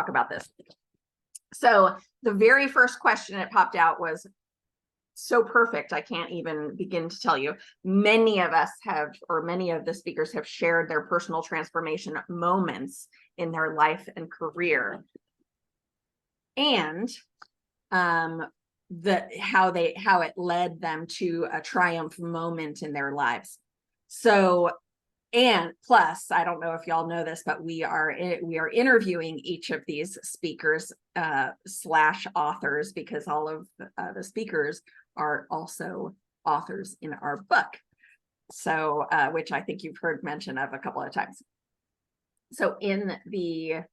talk about this. So the very first question that popped out was so perfect, I can't even begin to tell you. Many of us have, or many of the speakers have shared their personal transformation moments in their life and career, and how it led them to a triumph moment in their lives. So, and plus, I don't know if y'all know this, but we are interviewing each of these speakers slash authors, because all of the speakers are also authors in our book. So, which I think you've heard mention of a couple of times. So where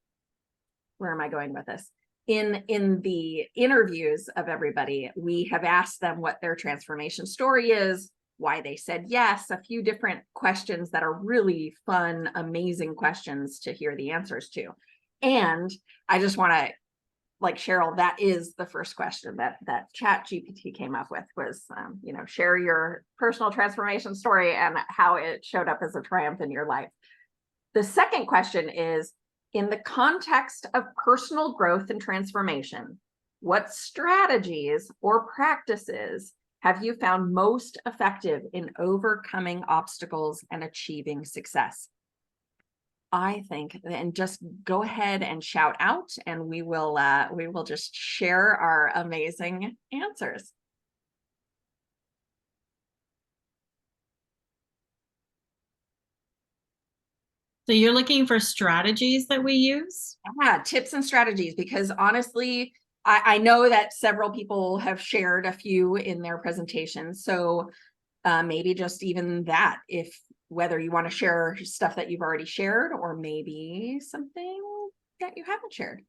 am I going with this? In the interviews of everybody, we have asked them what their transformation story is, why they said yes, a few different questions that are really fun, amazing questions to hear the answers to. And I just want to, like Cheryl, that is the first question that ChatGPT came up with was, share your personal transformation story and how it showed up as a triumph in your life. The second question is, in the context of personal growth and transformation, what strategies or practices have you found most effective in overcoming obstacles and achieving success? I think, and just go ahead and shout out, and we will just share our amazing answers. So you're looking for strategies that we use? Yeah, tips and strategies, because honestly, I know that several people have shared a few in their presentations. So maybe just even that, whether you want to share stuff that you've already shared, or maybe something that you haven't shared.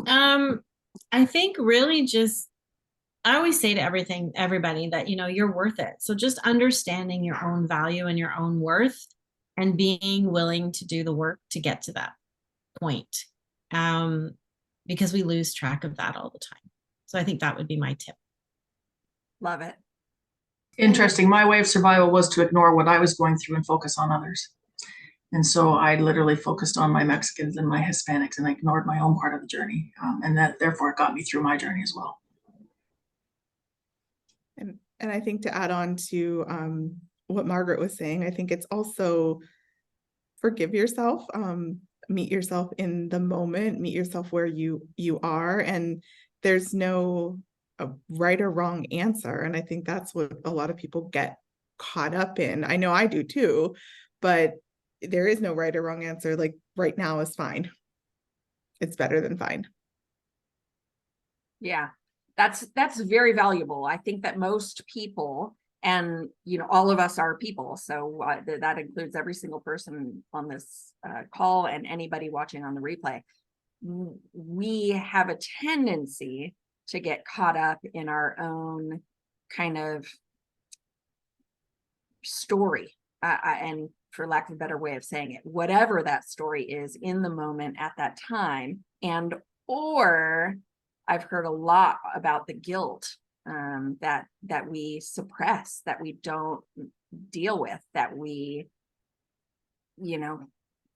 I think really I always say to everybody that, you're worth it. So just understanding your own value and your own worth, and being willing to do the work to get to that point. Because we lose track of that all the time. So I think that would be my tip. Love it. Interesting. My way of survival was to ignore what I was going through and focus on others. And so I literally focused on my Mexicans and my Hispanics, and I ignored my own part of the journey. And that therefore got me through my journey as well. And I think to add on to what Margaret was saying, I think it's also forgive yourself, meet yourself in the moment, meet yourself where you are, and there's no right or wrong answer. And I think that's what a lot of people get caught up in. I know I do too, but there is no right or wrong answer. Like right now is fine. It's better than fine. Yeah, that's very valuable. I think that most people, and all of us are people, so that includes every single person on this call and anybody watching on the replay. We have a tendency to get caught up in our own kind of story, and for lack of a better way of saying it, whatever that story is in the moment at that time, or I've heard a lot about the guilt that we suppress, that we don't deal with, that we,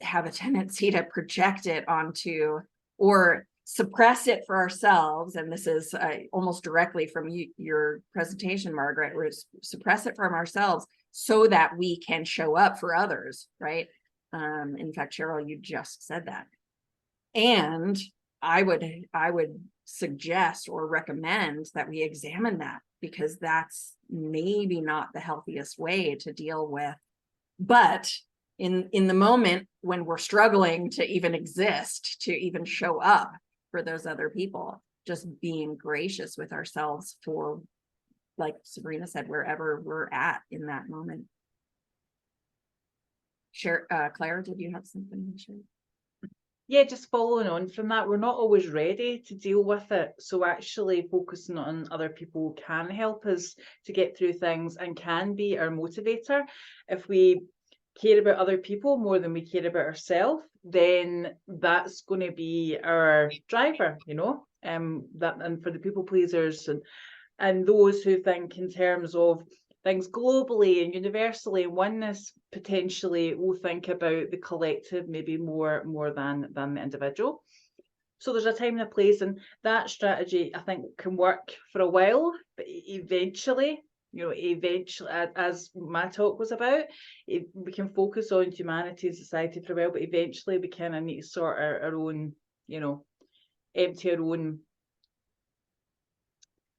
have a tendency to project it onto or suppress it for ourselves. And this is almost directly from your presentation, Margaret, where suppress it from ourselves so that we can show up for others, right? In fact, Cheryl, you just said that. And I would suggest or recommend that we examine that, because that's maybe not the healthiest way to deal with. But in the moment when we're struggling to even exist, to even show up for those other people, just being gracious with ourselves for, like Sabrina said, wherever we're at in that moment. Claire, did you have something to share? Yeah, just following on from that, we're not always ready to deal with it. So actually focusing on other people can help us to get through things and can be our motivator. If we care about other people more than we care about ourselves, then that's going to be our driver, that, and for the people pleasers and those who think in terms of things globally and universally, oneness, potentially will think about the collective maybe more than the individual. So there's a time and a place, and that strategy I think can work for a while, but eventually, as my talk was about, we can focus on humanity and society for a while, but eventually we kind of need to sort our own, empty our own,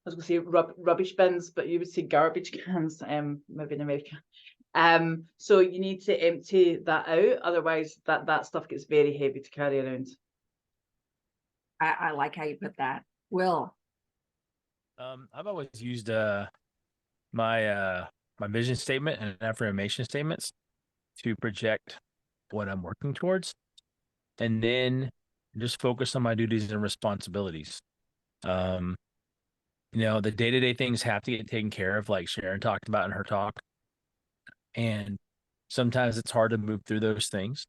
I was going to say rubbish bins, but you would say garbage cans, maybe in America. So you need to empty that out, otherwise that stuff gets very heavy to carry around. I like how you put that. Will. I've always used my vision statement and affirmation statements to project what I'm working towards, and then just focus on my duties and responsibilities. The day-to-day things have to get taken care of, like Sharon talked about in her talk. And sometimes it's hard to move through those things.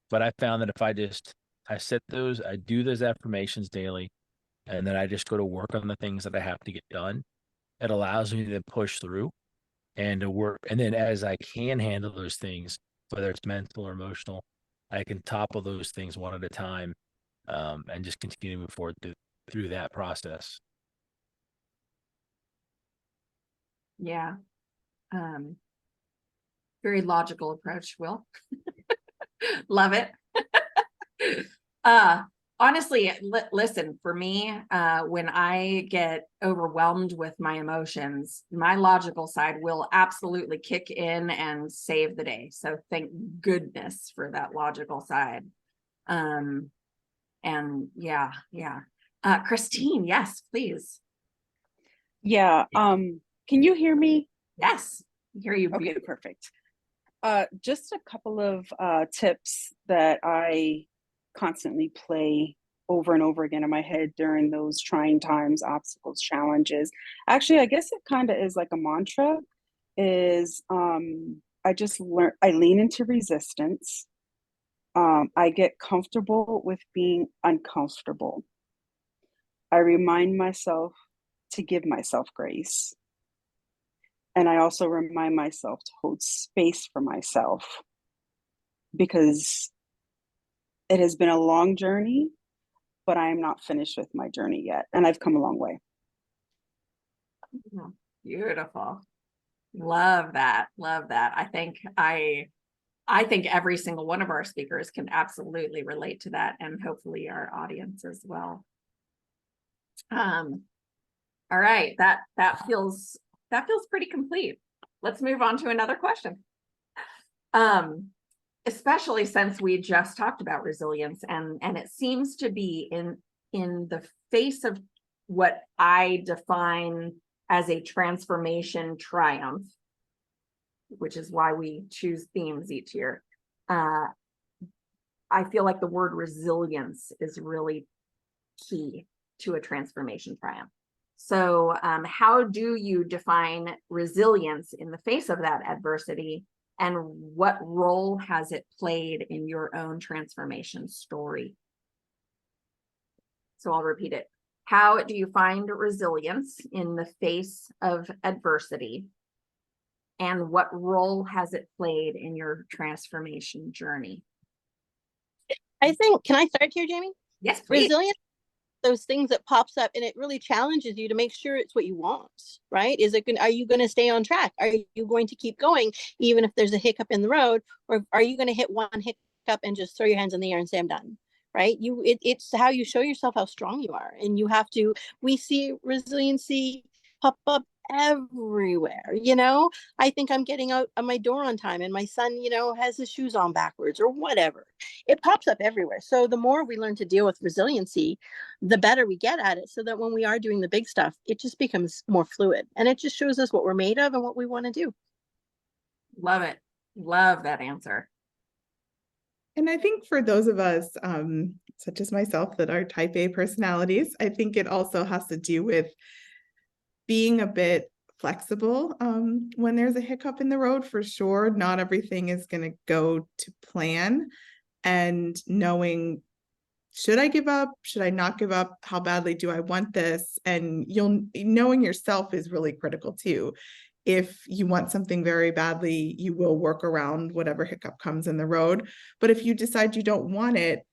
But I found that if I do those affirmations daily, and then I just go to work on the things that I have to get done, it allows me to push through and to work. And then as I can handle those things, whether it's mental or emotional, I can topple those things one at a time, and just continue to move forward through that process. Yeah. Very logical approach, Will. Love it. Honestly, listen, for me, when I get overwhelmed with my emotions, my logical side will absolutely kick in and save the day. So thank goodness for that logical side. And yeah. Christine, yes, please. Yeah. Can you hear me? Yes, I hear you. Okay, perfect. Just a couple of tips that I constantly play over and over again in my head during those trying times, obstacles, challenges. Actually, I guess it kind of is like a mantra, is I lean into resistance. I get comfortable with being uncomfortable. I remind myself to give myself grace. And I also remind myself to hold space for myself, because it has been a long journey, but I am not finished with my journey yet. And I've come a long way. Beautiful. Love that. Love that. I think every single one of our speakers can absolutely relate to that, and hopefully our audience as well. All right, that feels pretty complete. Let's move on to another question. Especially since we just talked about resilience, and it seems to be in the face of what I define as a transformation triumph, which is why we choose themes each year. I feel like the word resilience is really key to a transformation triumph. So how do you define resilience in the face of that adversity, and what role has it played in your own transformation story? So I'll repeat it. How do you find resilience in the face of adversity, and what role has it played in your transformation journey? I think, can I start here, Jamie? Yes, please. Resilience, those things that pops up, and it really challenges you to make sure it's what you want, right? Are you going to stay on track? Are you going to keep going even if there's a hiccup in the road, or are you going to hit one hiccup and just throw your hands in the air and say I'm done? Right? It's how you show yourself how strong you are, and we see resiliency pop up everywhere. I think I'm getting out of my door on time, and my son has his shoes on backwards or whatever. It pops up everywhere. So the more we learn to deal with resiliency, the better we get at it, so that when we are doing the big stuff, it just becomes more fluid, and it just shows us what we're made of and what we want to do. Love it. Love that answer. And I think for those of us, such as myself, that are type A personalities, I think it also has to do with being a bit flexible when there's a hiccup in the road. For sure, not everything is going to go to plan, and knowing, should I give up? Should I not give up? How badly do I want this? And knowing yourself is really critical too. If you want something very badly, you will work around whatever hiccup comes in the road. But if you decide you don't want it,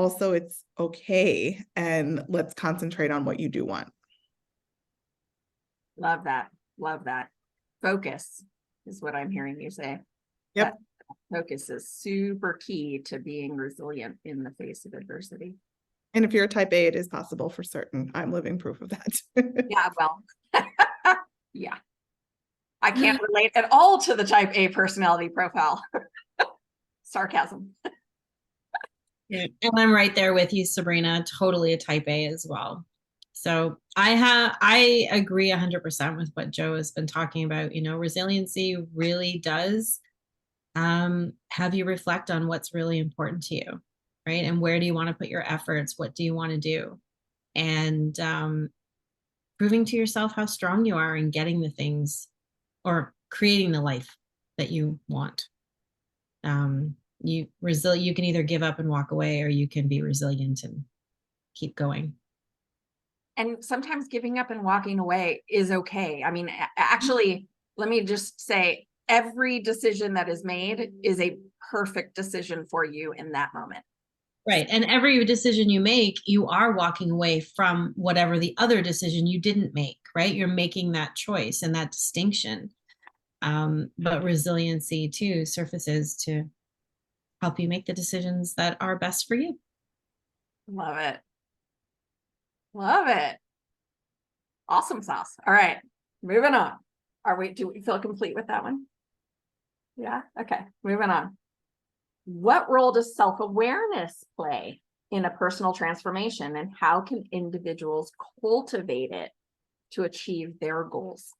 also it's okay, and let's concentrate on what you do want. Love that. Love that. Focus is what I'm hearing you say. Yep. That focus is super key to being resilient in the face of adversity. And if you're a type A, it is possible for certain. I'm living proof of that. Yeah, well, yeah. I can't relate at all to the type A personality profile. Sarcasm. And I'm right there with you, Sabrina, totally a type A as well. So I agree 100% with what Joe has been talking about. You know, resiliency really does have you reflect on what's really important to you, right? And where do you want to put your efforts? What do you want to do? And proving to yourself how strong you are in getting the things or creating the life that you want. You can either give up and walk away, or you can be resilient and keep going. And sometimes giving up and walking away is okay. I mean, actually, let me just say, every decision that is made is a perfect decision for you in that moment. Right. And every decision you make, you are walking away from whatever the other decision you didn't make, right? You're making that choice and that distinction. But resiliency too surfaces to help you make the decisions that are best for you. Love it. Love it. Awesome sauce. All right, moving on. Do we feel complete with that one? Yeah. Okay. Moving on. What role does self-awareness play in a personal transformation, and how can individuals cultivate it to achieve their goals?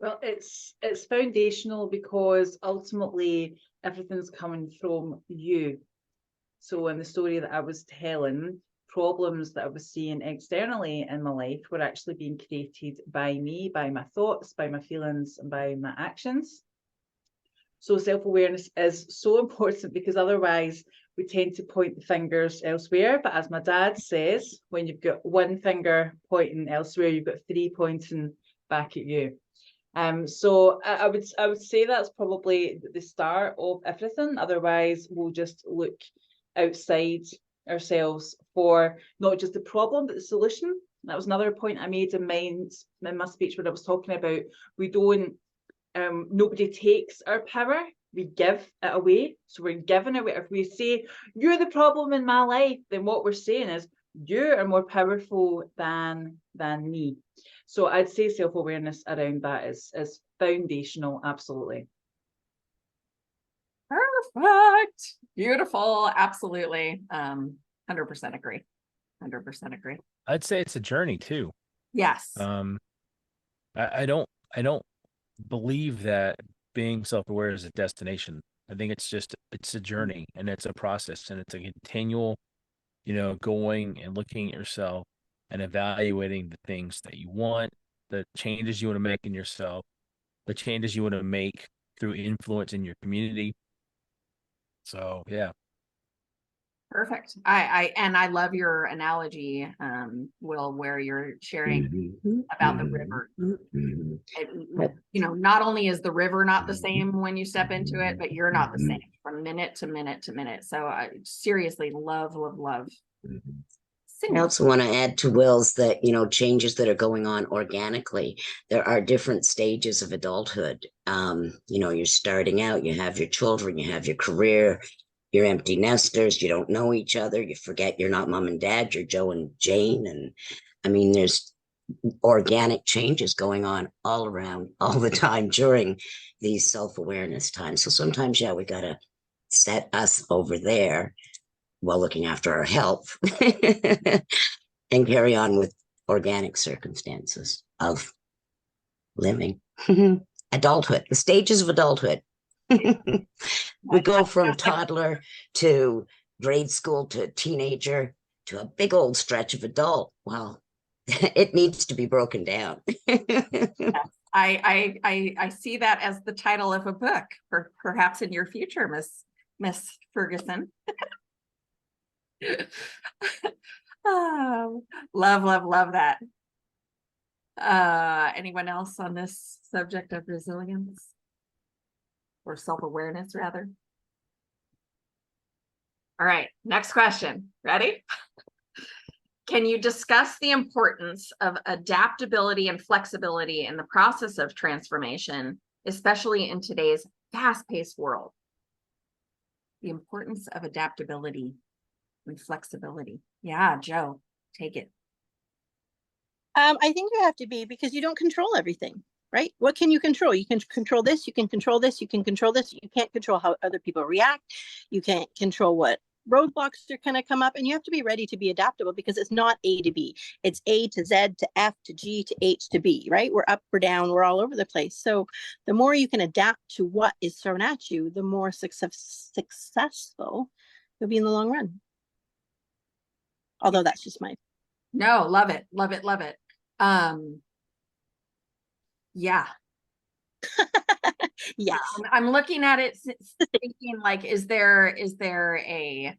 Well, it's foundational, because ultimately everything's coming from you. So in the story that I was telling, problems that I was seeing externally in my life were actually being created by me, by my thoughts, by my feelings, and by my actions. So self-awareness is so important, because otherwise we tend to point the fingers elsewhere. But as my dad says, when you've got one finger pointing elsewhere, you've got three pointing back at you. So I would say that's probably the start of everything. Otherwise, we'll just look outside ourselves for not just the problem, but the solution. That was another point I made in my speech when I was talking about, we don't, nobody takes our power, we give it away. So we're giving away. If we say, you're the problem in my life, then what we're saying is, you are more powerful than me. So I'd say self-awareness around that is foundational, absolutely. Perfect. Beautiful. Absolutely. 100% agree. 100% agree. I'd say it's a journey too. Yes. I don't believe that being self-aware is a destination. I think it's a journey, and it's a process, and it's a continual, going and looking at yourself and evaluating the things that you want, the changes you want to make in yourself, the changes you want to make through influence in your community. So, yeah. Perfect. I love your analogy, Will, where you're sharing about the river. Not only is the river not the same when you step into it, but you're not the same from minute to minute to minute. So I seriously love. I also want to add to Will's that, changes that are going on organically. There are different stages of adulthood. You're starting out, you have your children, you have your career, you're empty nesters, you don't know each other, you forget you're not mom and dad, you're Joe and Jane. And I mean, there's organic changes going on all around all the time during these self-awareness times. So sometimes, we got to set us over there while looking after our health and carry on with organic circumstances of living. Adulthood, the stages of adulthood. We go from toddler to grade school to teenager to a big old stretch of adult. Well, it needs to be broken down. I see that as the title of a book, for perhaps in your future, Miss Ferguson. Oh, love that. Anyone else on this subject of resilience or self-awareness, rather? All right, next question. Ready? Can you discuss the importance of adaptability and flexibility in the process of transformation, especially in today's fast-paced world? The importance of adaptability and flexibility. Yeah, Joe, take it. I think you have to be, because you don't control everything, right? What can you control? You can control this, you can control this, you can control this. You can't control how other people react. You can't control what roadblocks are going to come up, and you have to be ready to be adaptable, because it's not A to B. It's A to Z to F to G to H to B, right? We're up, we're down, we're all over the place. So the more you can adapt to what is thrown at you, the more successful you'll be in the long run. Although that's just my. No, love it, love it, love it. Yeah. Yes. I'm looking at it thinking like, is there a,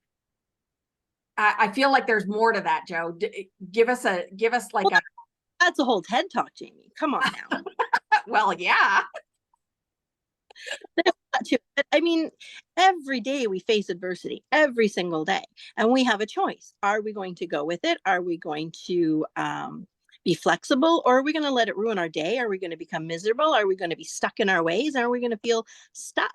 I feel like there's more to that, Joe. Give us like well, that's a whole TED Talk, Jamie. Come on now. Well, yeah. I mean, every day we face adversity, every single day, and we have a choice. Are we going to go with it? Are we going to be flexible, or are we going to let it ruin our day? Are we going to become miserable? Are we going to be stuck in our ways? Are we going to feel stuck?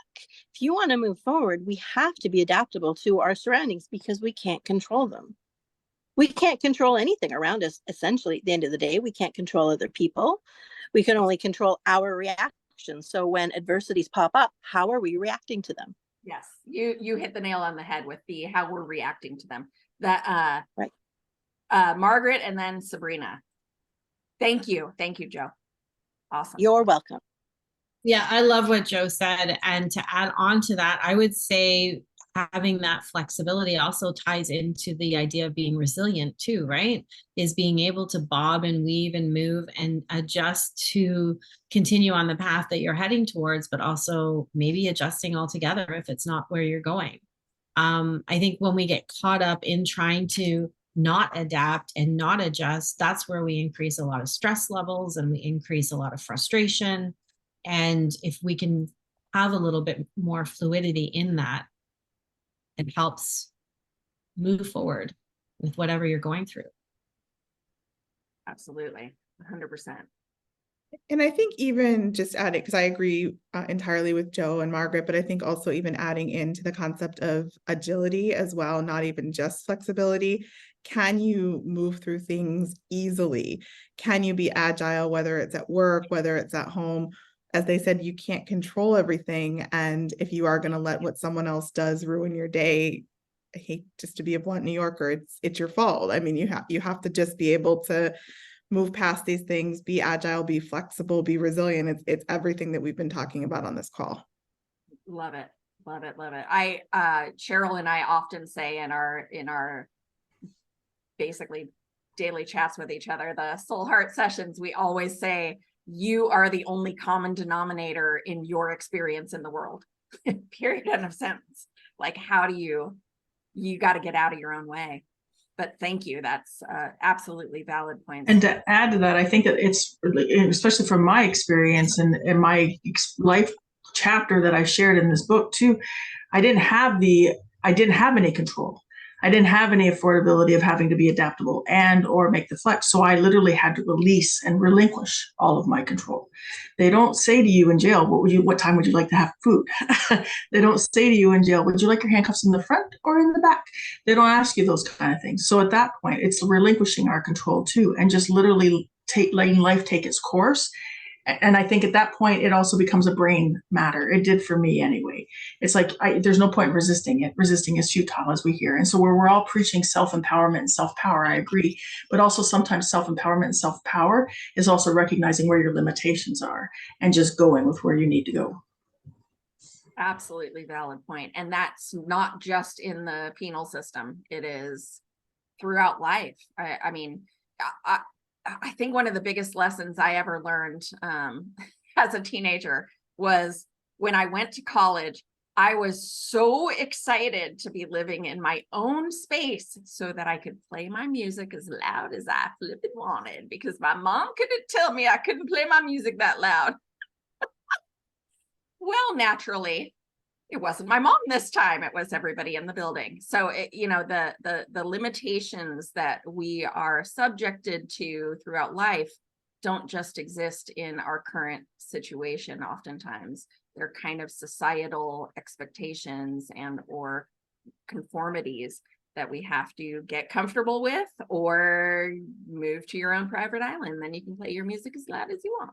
If you want to move forward, we have to be adaptable to our surroundings, because we can't control them. We can't control anything around us. Essentially, at the end of the day, we can't control other people. We can only control our reactions. So when adversities pop up, how are we reacting to them? Yes, you hit the nail on the head with the how we're reacting to them. That right. Margaret and then Sabrina. Thank you, Joe. Awesome. You're welcome. Yeah, I love what Joe said. And to add on to that, I would say having that flexibility also ties into the idea of being resilient too, right? Is being able to bob and weave and move and adjust to continue on the path that you're heading towards, but also maybe adjusting altogether if it's not where you're going. I think when we get caught up in trying to not adapt and not adjust, that's where we increase a lot of stress levels and we increase a lot of frustration. And if we can have a little bit more fluidity in that, it helps move forward with whatever you're going through. Absolutely, 100%. And I think even just adding, because I agree entirely with Joe and Margaret, but I think also even adding into the concept of agility as well, not even just flexibility. Can you move through things easily? Can you be agile, whether it's at work, whether it's at home? As they said, you can't control everything. And if you are going to let what someone else does ruin your day, I hate just to be a blunt New Yorker, it's your fault. I mean, you have to just be able to move past these things, be agile, be flexible, be resilient. It's everything that we've been talking about on this call. Love it. Love it. Love it. Cheryl and I often say in our basically daily chats with each other, the soul heart sessions, we always say, you are the only common denominator in your experience in the world. Period. End of sentence. Like, how do you got to get out of your own way. But thank you. That's absolutely valid points. And to add to that, I think that it's, especially from my experience and my life chapter that I shared in this book too, I didn't have any control. I didn't have any affordability of having to be adaptable and or make the flex. So I literally had to release and relinquish all of my control. They don't say to you in jail, what time would you like to have food? They don't say to you in jail, would you like your handcuffs in the front or in the back? They don't ask you those kind of things. So at that point, it's relinquishing our control too, and just literally letting life take its course. And I think at that point, it also becomes a brain matter. It did for me anyway. It's like, there's no point resisting it. Resisting is futile, as we hear. And so we're all preaching self-empowerment and self-power, I agree. But also sometimes self-empowerment and self-power is also recognizing where your limitations are and just going with where you need to go. Absolutely valid point. And that's not just in the penal system. It is throughout life. I mean, I think one of the biggest lessons I ever learned as a teenager was when I went to college. I was so excited to be living in my own space so that I could play my music as loud as I flipping wanted, because my mom couldn't tell me I couldn't play my music that loud. Well, naturally, it wasn't my mom this time, it was everybody in the building. So it, you know, the limitations that we are subjected to throughout life don't just exist in our current situation. Oftentimes they're kind of societal expectations and or conformities that we have to get comfortable with, or move to your own private island. Then you can play your music as loud as you want.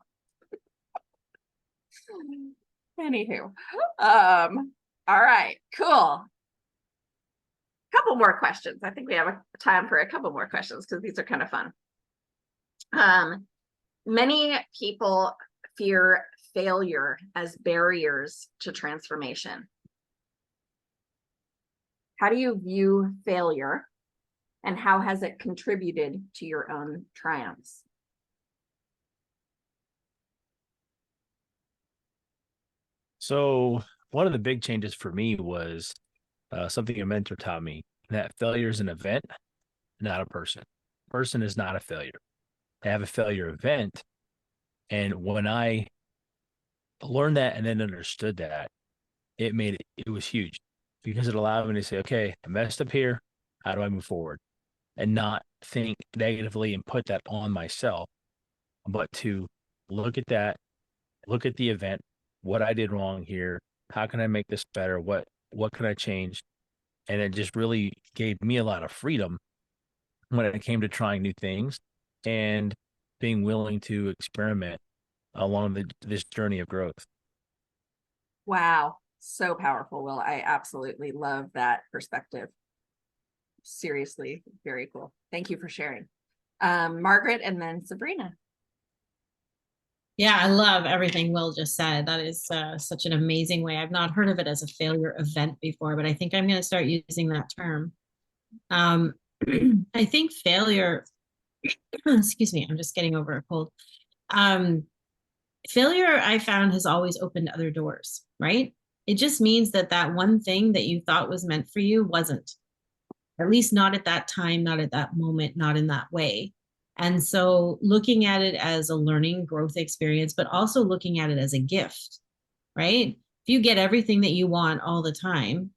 Anywho, all right, cool. Couple more questions. I think we have time for a couple more questions because these are kind of fun. Many people fear failure as barriers to transformation. How do you view failure, and how has it contributed to your own triumphs? So one of the big changes for me was something a mentor taught me, that failure is an event, not a person. Person is not a failure. I have a failure event. And when I learned that and then understood that, it was huge, because it allowed me to say, okay, I messed up here. How do I move forward? And not think negatively and put that on myself, but to look at that, look at the event, what I did wrong here. How can I make this better? What can I change? And it just really gave me a lot of freedom when it came to trying new things and being willing to experiment along this journey of growth. Wow, so powerful, Will. I absolutely love that perspective. Seriously, very cool. Thank you for sharing. Margaret and then Sabrina. Yeah, I love everything Will just said. That is such an amazing way. I've not heard of it as a failure event before, but I think I'm going to start using that term. I think failure, excuse me, I'm just getting over a cold. Failure, I found, has always opened other doors, right? It just means that that one thing that you thought was meant for you wasn't, at least not at that time, not at that moment, not in that way. And so looking at it as a learning growth experience, but also looking at it as a gift, right? If you get everything that you want all the time,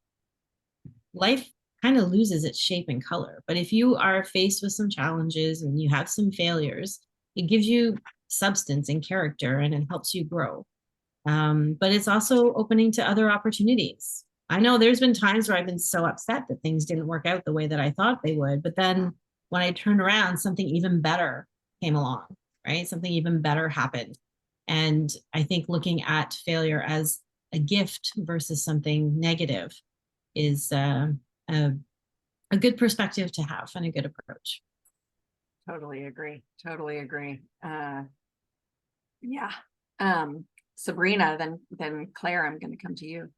life kind of loses its shape and color. But if you are faced with some challenges and you have some failures, it gives you substance and character, and it helps you grow. But it's also opening to other opportunities. I know there's been times where I've been so upset that things didn't work out the way that I thought they would, but then when I turned around, something even better came along, right? Something even better happened. And I think looking at failure as a gift versus something negative is a good perspective to have and a good approach. Totally agree. Totally agree. Yeah. Sabrina, then Claire, I'm going to come to you.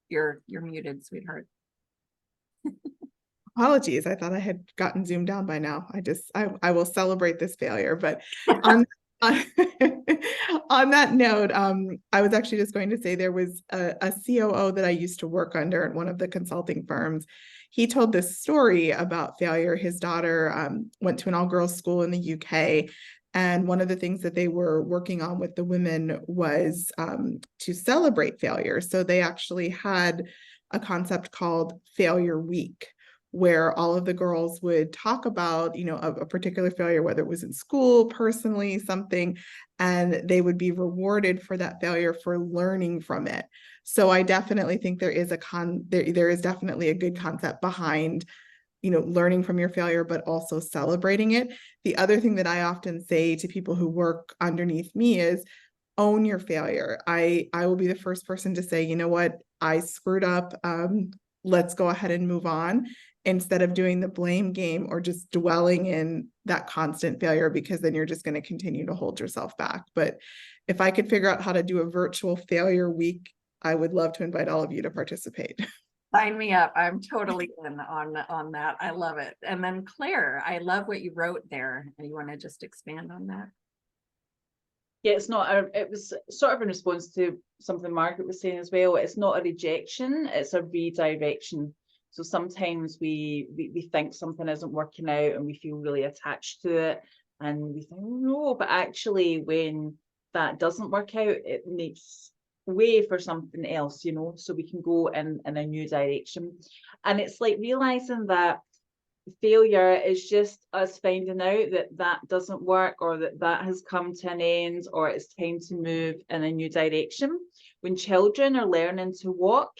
You're muted, sweetheart. Apologies. I thought I had gotten zoomed down by now. I will celebrate this failure, but on that note, I was actually just going to say there was a COO that I used to work under at one of the consulting firms. He told this story about failure. His daughter went to an all-girls school in the UK, and one of the things that they were working on with the women was to celebrate failure. So they actually had a concept called Failure Week, where all of the girls would talk about, you know, a particular failure, whether it was in school, personally, something, and they would be rewarded for that failure for learning from it. So I definitely think there is there is definitely a good concept behind, you know, learning from your failure, but also celebrating it. The other thing that I often say to people who work underneath me is own your failure. I will be the first person to say, you know what, I screwed up. Let's go ahead and move on, instead of doing the blame game or just dwelling in that constant failure, because then you're just going to continue to hold yourself back. But if I could figure out how to do a virtual failure week, I would love to invite all of you to participate. Sign me up. I'm totally in on that. I love it. And then Claire, I love what you wrote there. You want to just expand on that? Yeah, it was sort of in response to something Margaret was saying as well. It's not a rejection, it's a redirection. So sometimes we think something isn't working out and we feel really attached to it and we think, oh no, but actually when that doesn't work out, it makes way for something else, you know, so we can go in a new direction. And it's like realizing that failure is just us finding out that that doesn't work, or that that has come to an end, or it's time to move in a new direction. When children are learning to walk,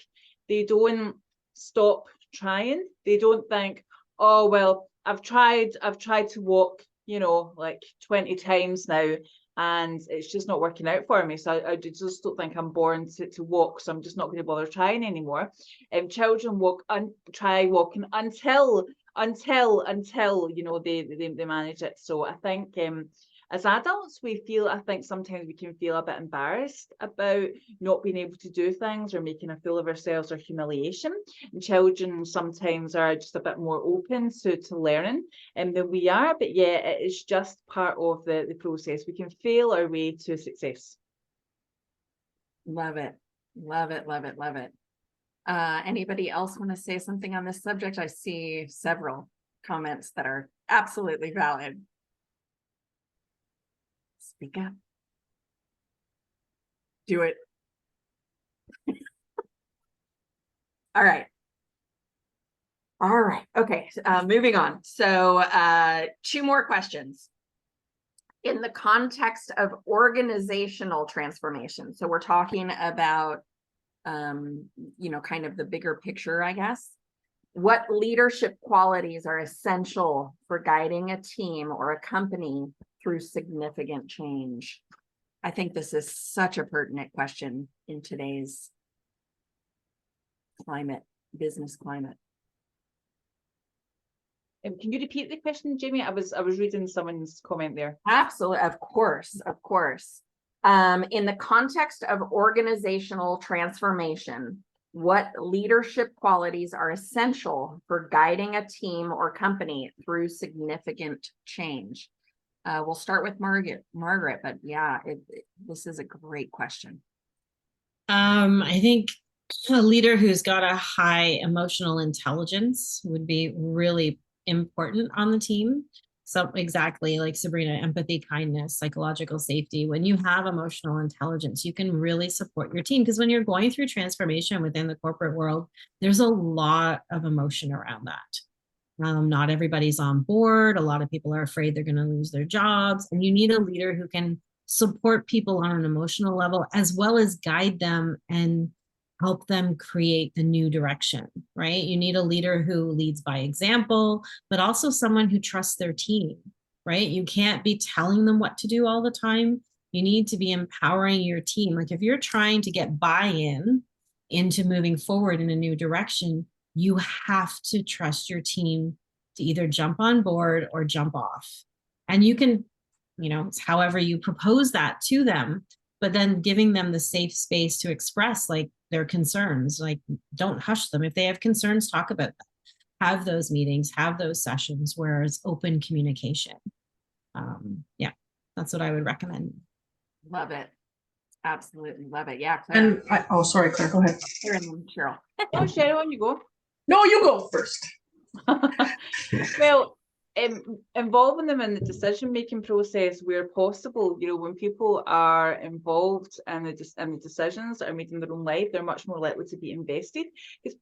they don't stop trying. They don't think, oh well, I've tried to walk, you know, like 20 times now, and it's just not working out for me, so I just don't think I'm born to walk, so I'm just not going to bother trying anymore. Children try walking until you know they manage it. So I think as adults, I think sometimes we can feel a bit embarrassed about not being able to do things, or making a fool of ourselves, or humiliation. And children sometimes are just a bit more open to learning than we are. But yeah, it is just part of the process. We can fail our way to success. Love it. Love it. Love it. Love it. Anybody else want to say something on this subject? I see several comments that are absolutely valid. Speak up. Do it. All right. All right. Okay. Moving on. So 2 more questions. In the context of organizational transformation. So we're talking about, you know, kind of the bigger picture, I guess. What leadership qualities are essential for guiding a team or a company through significant change? I think this is such a pertinent question in today's climate, business climate. Can you repeat the question, Jamie? I was reading someone's comment there. Absolutely, of course, of course. In the context of organizational transformation, what leadership qualities are essential for guiding a team or company through significant change? We'll start with Margaret, but yeah, this is a great question. I think a leader who's got a high emotional intelligence would be really important on the team. So exactly like Sabrina, empathy, kindness, psychological safety. When you have emotional intelligence, you can really support your team, because when you're going through transformation within the corporate world, there's a lot of emotion around that. Not everybody's on board. A lot of people are afraid they're going to lose their jobs, and you need a leader who can support people on an emotional level, as well as guide them and help them create the new direction, right? You need a leader who leads by example, but also someone who trusts their team, right? You can't be telling them what to do all the time. You need to be empowering your team. Like if you're trying to get buy-in into moving forward in a new direction, you have to trust your team to either jump on board or jump off. And you can, you know, however you propose that to them, but then giving them the safe space to express like their concerns. Like don't hush them. If they have concerns, talk about them. Have those meetings, have those sessions where it's open communication. Yeah, that's what I would recommend. Love it. Absolutely love it. Yeah, Claire. And sorry, Claire, go ahead. Cheryl. Oh, Cheryl, on you go. No, you go first. Well, involving them in the decision-making process where possible. You know, when people are involved in the decisions that are made in their own life, they're much more likely to be invested. Because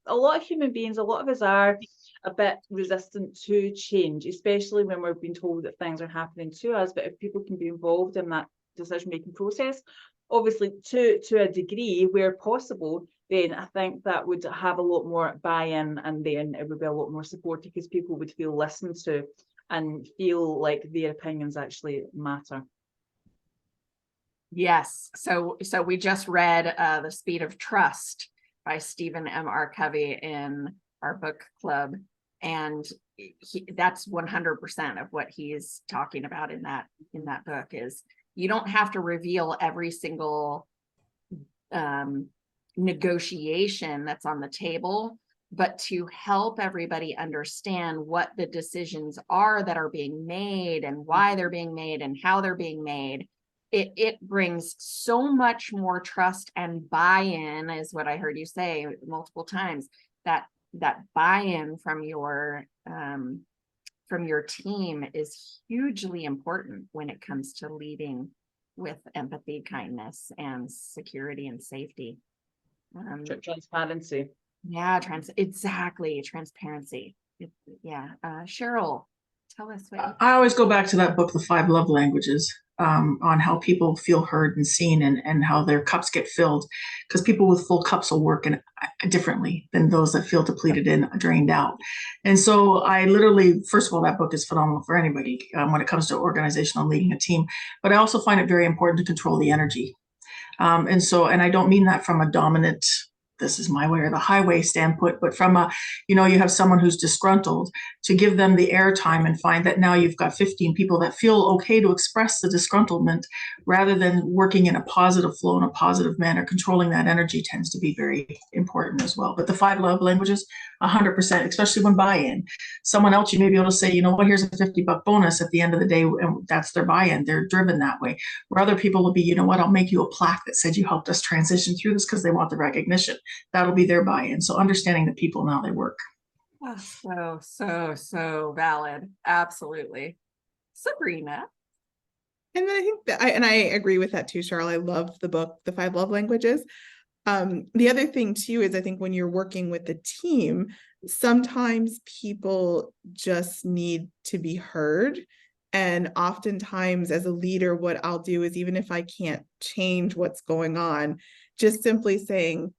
a lot of human beings, a lot of us are a bit resistant to change, especially when we're being told that things are happening to us. But if people can be involved in that decision-making process, obviously to a degree where possible, then I think that would have a lot more buy-in, and then it would be a lot more supportive, because people would feel listened to and feel like their opinions actually matter. Yes. So we just read The Speed of Trust by Stephen M. R. Covey in our book club. And that's 100% of what he's talking about in that book. Is you don't have to reveal every single negotiation that's on the table, but to help everybody understand what the decisions are that are being made and why they're being made and how they're being made. It brings so much more trust and buy-in, is what I heard you say multiple times, that buy-in from your team is hugely important when it comes to leading with empathy, kindness, and security and safety. Transparency. Yeah, exactly, transparency. Cheryl, tell us what I always go back to that book, The 5 Love Languages, on how people feel heard and seen, and how their cups get filled, because people with full cups will work differently than those that feel depleted and drained out. And so I literally, first of all, that book is phenomenal for anybody when it comes to organizational leading a team, but I also find it very important to control the energy. And I don't mean that from a dominant, this is my way or the highway standpoint, but from a, you have someone who's disgruntled, to give them the airtime and find that now you've got 15 people that feel okay to express the disgruntlement, rather than working in a positive flow in a positive manner. Controlling that energy tends to be very important as well. But the 5 love languages, 100%, especially when buy-in. Someone else, you may be able to say, here's a $50 bonus at the end of the day, and that's their buy-in. They're driven that way. Where other people will be, I'll make you a plaque that said you helped us transition through this, because they want the recognition. That'll be their buy-in. So understanding the people and how they work. Oh, so valid. Absolutely. Sabrina. And then I think that I agree with that too, Cheryl. I love the book, The 5 Love Languages. The other thing too is I think when you're working with a team, sometimes people just need to be heard. And oftentimes as a leader, what I'll do is, even if I can't change what's going on, just simply saying,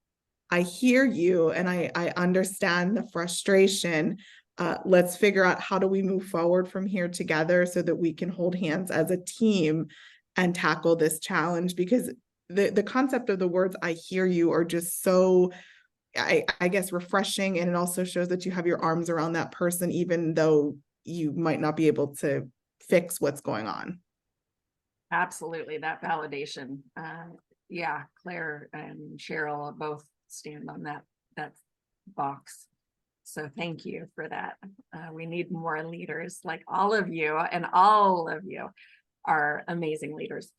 I hear you and I understand the frustration. Let's figure out, how do we move forward from here together so that we can hold hands as a team and tackle this challenge? Because the concept of the words "I hear you" are just so, I guess, refreshing, and it also shows that you have your arms around that person, even though you might not be able to fix what's going on. Absolutely, that validation. Claire and Cheryl both stand on that box. So thank you for that. We need more leaders like all of you, and all of you are amazing leaders.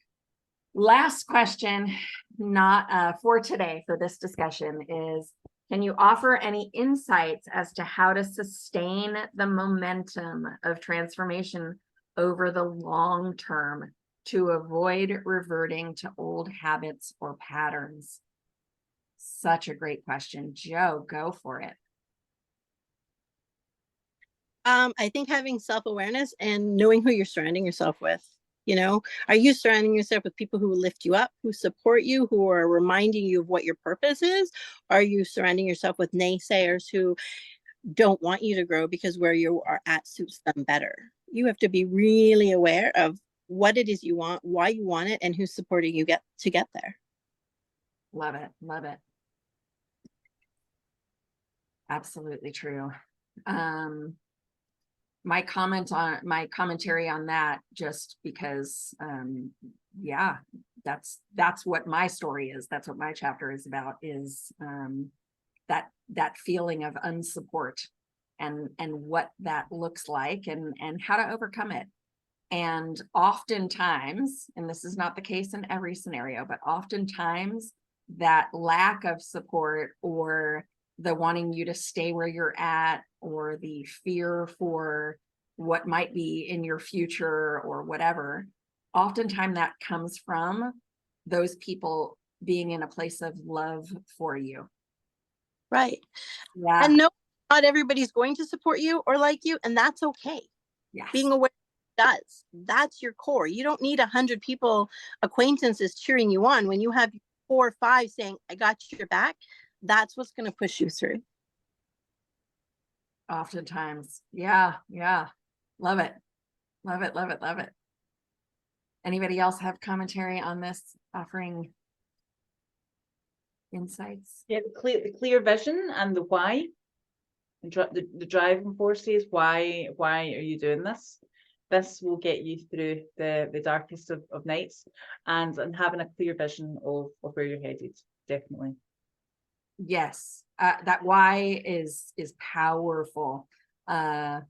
Last question, not for today, for this discussion, is, can you offer any insights as to how to sustain the momentum of transformation over the long term to avoid reverting to old habits or patterns? Such a great question. Joe, go for it. I think having self-awareness and knowing who you're surrounding yourself with. Are you surrounding yourself with people who lift you up, who support you, who are reminding you of what your purpose is? Are you surrounding yourself with naysayers who don't want you to grow because where you are at suits them better? You have to be really aware of what it is you want, why you want it, and who's supporting you to get there. Love it. Love it. Absolutely true. My commentary on that, just because, that's what my story is. That's what my chapter is about, is that feeling of unsupport, and what that looks like, and how to overcome it. And oftentimes, and this is not the case in every scenario, but oftentimes that lack of support, or the wanting you to stay where you're at, or the fear for what might be in your future or whatever, oftentimes that comes from those people being in a place of love for you. Right. Yeah. And no, not everybody's going to support you or like you, and that's okay. Yes. Being aware that's your core. You don't need 100 people, acquaintances cheering you on. When you have 4 or 5 saying, I got your back, that's what's going to push you through. Oftentimes. Yeah. Love it. Love it. Love it. Love it. Anybody else have commentary on this, offering insights? Yeah, the clear vision and the why. The driving forces. Why are you doing this? This will get you through the darkest of nights, and having a clear vision of where you're headed. Definitely. Yes, that why is powerful. One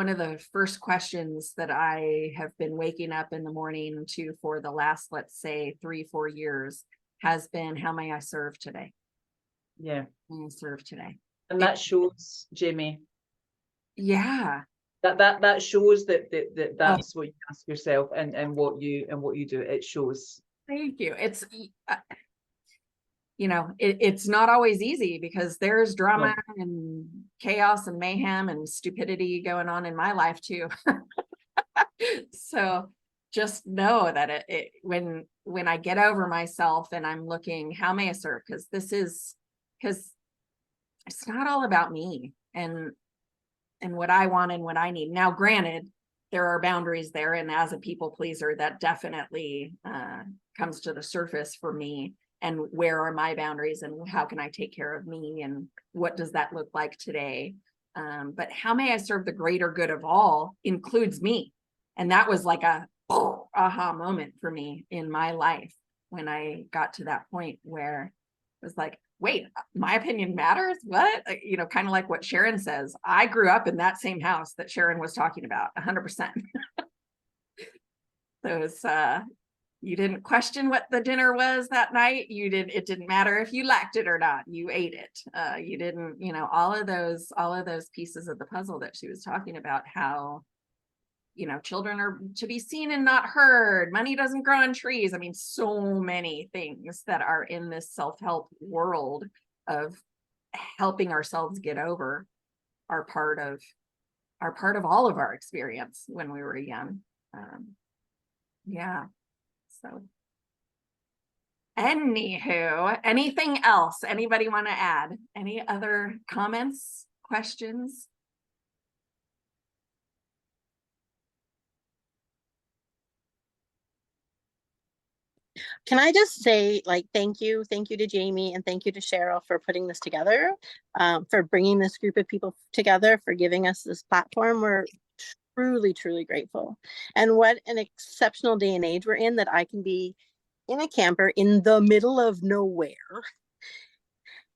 of the first questions that I have been waking up in the morning to for the last, let's say, 3-4 years has been, how may I serve today? Yeah. How may I serve today? And that shows, Jamie. Yeah. That shows that's what you ask yourself and what you do. It shows. Thank you. It's it's not always easy because there's drama and chaos and mayhem and stupidity going on in my life too. So just know that when I get over myself and I'm looking, how may I serve? Because it's not all about me and what I want and what I need. Now, granted, there are boundaries there, and as a people pleaser, that definitely comes to the surface for me. And where are my boundaries and how can I take care of me and what does that look like today? But how may I serve the greater good of all includes me. And that was like a aha moment for me in my life when I got to that point where it was like, wait, my opinion matters? What? Kind of like what Sharon says. I grew up in that same house that Sharon was talking about, 100%. Those, you didn't question what the dinner was that night. It didn't matter if you liked it or not. You ate it. You didn't, all of those pieces of the puzzle that she was talking about, how, children are to be seen and not heard. Money doesn't grow on trees. I mean, so many things that are in this self-help world of helping ourselves get over are part of all of our experience when we were young. Yeah. So anywho, anything else? Anybody want to add? Any other comments, questions? Can I just say, thank you to Jamie and thank you to Cheryl for putting this together, for bringing this group of people together, for giving us this platform. We're truly, truly grateful. And what an exceptional day and age we're in, that I can be in a camper in the middle of nowhere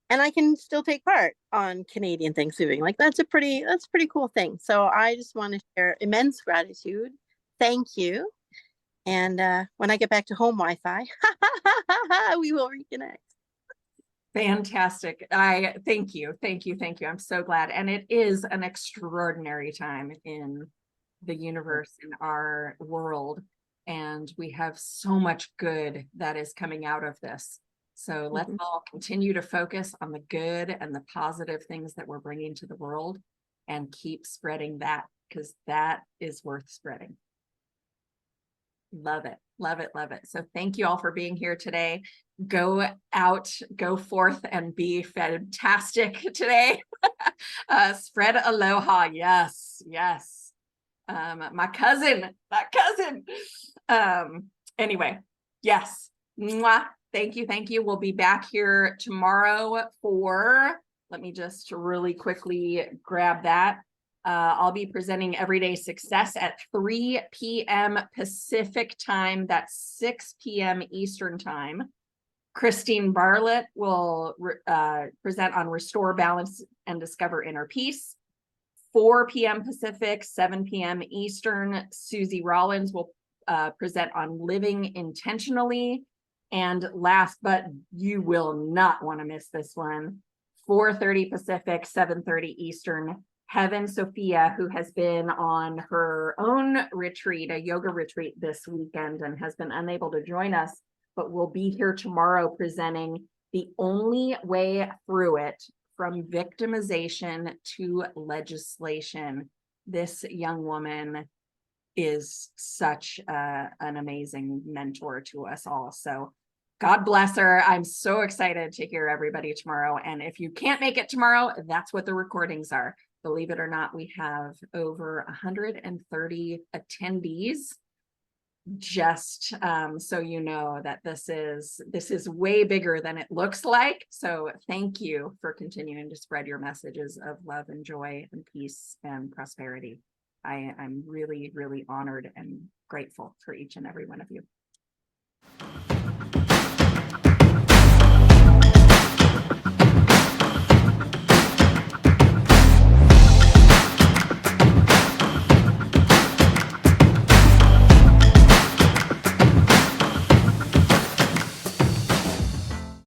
and I can still take part on Canadian Thanksgiving. That's a pretty cool thing. So I just want to share immense gratitude. Thank you. And when I get back to home Wi-Fi, we will reconnect. Fantastic. Thank you. I'm so glad. And it is an extraordinary time in the universe, in our world. And we have so much good that is coming out of this. So let's all continue to focus on the good and the positive things that we're bringing to the world and keep spreading that, because that is worth spreading. Love it. Love it. Love it. So thank you all for being here today. Go forth and be fantastic today. Spread aloha. Yes. Yes. My cousin. Anyway, yes. Mwah. Thank you. Thank you. We'll be back here tomorrow let me just really quickly grab that. I'll be presenting Everyday Success at 3 p.m. Pacific time. That's 6 p.m. Eastern time. Christine Barlet will present on Restore, Balance, and Discover Inner Peace. 4 p.m. Pacific, 7 p.m. Eastern. Susie Rollins will present on Living Intentionally. And last, but you will not want to miss this one, 4:30 Pacific, 7:30 Eastern. Heaven Sophia, who has been on her own retreat, a yoga retreat this weekend, and has been unable to join us, but will be here tomorrow presenting The Only Way Through It, From Victimization to Legislation. This young woman is such an amazing mentor to us all. So God bless her. I'm so excited to hear everybody tomorrow. And if you can't make it tomorrow, that's what the recordings are. Believe it or not, we have over 130 attendees. Just so you know that this is way bigger than it looks like. So thank you for continuing to spread your messages of love and joy and peace and prosperity. I'm really, really honored and grateful for each and every one of you.